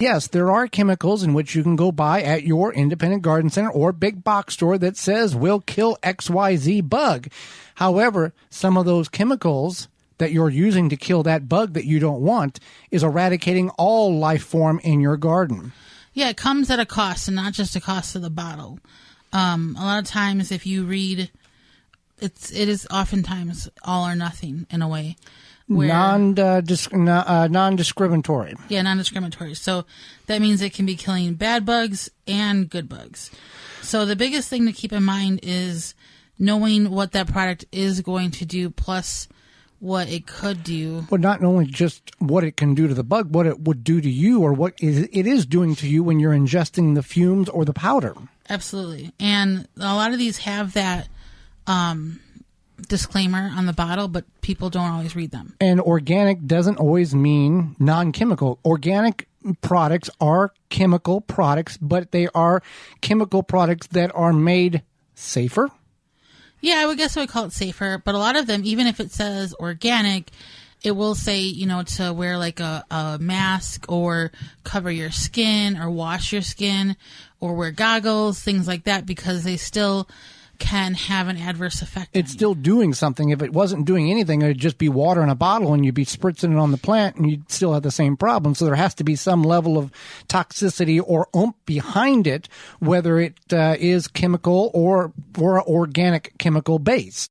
Yes, there are chemicals in which you can go buy at your independent garden center or big box store that says will kill XYZ bug. However, some of those chemicals that you're using to kill that bug that you don't want is eradicating all life form in your garden. Yeah, it comes at a cost, and not just a cost of the bottle. A lot of times if you read, it is oftentimes all or nothing in a way. Non-discriminatory. Yeah, non-discriminatory. So that means it can be killing bad bugs and good bugs. So the biggest thing to keep in mind is knowing what that product is going to do, plus what it could do. Well, not only just what it can do to the bug, what it would do to you, or what it is doing to you when you're ingesting the fumes or the powder. Absolutely. And a lot of these have that disclaimer on the bottle, but people don't always read them. And organic doesn't always mean non-chemical. Organic products are chemical products, but they are chemical products that are made safer. Yeah, I would guess I would call it safer, but a lot of them, even if it says organic, it will say, to wear like a mask or cover your skin or wash your skin or wear goggles, things like that, because they still can have an adverse effect. It's still doing something. If it wasn't doing anything, it would just be water in a bottle and you'd be spritzing it on the plant and you'd still have the same problem. So there has to be some level of toxicity or oomph behind it, whether it is chemical or organic chemical based.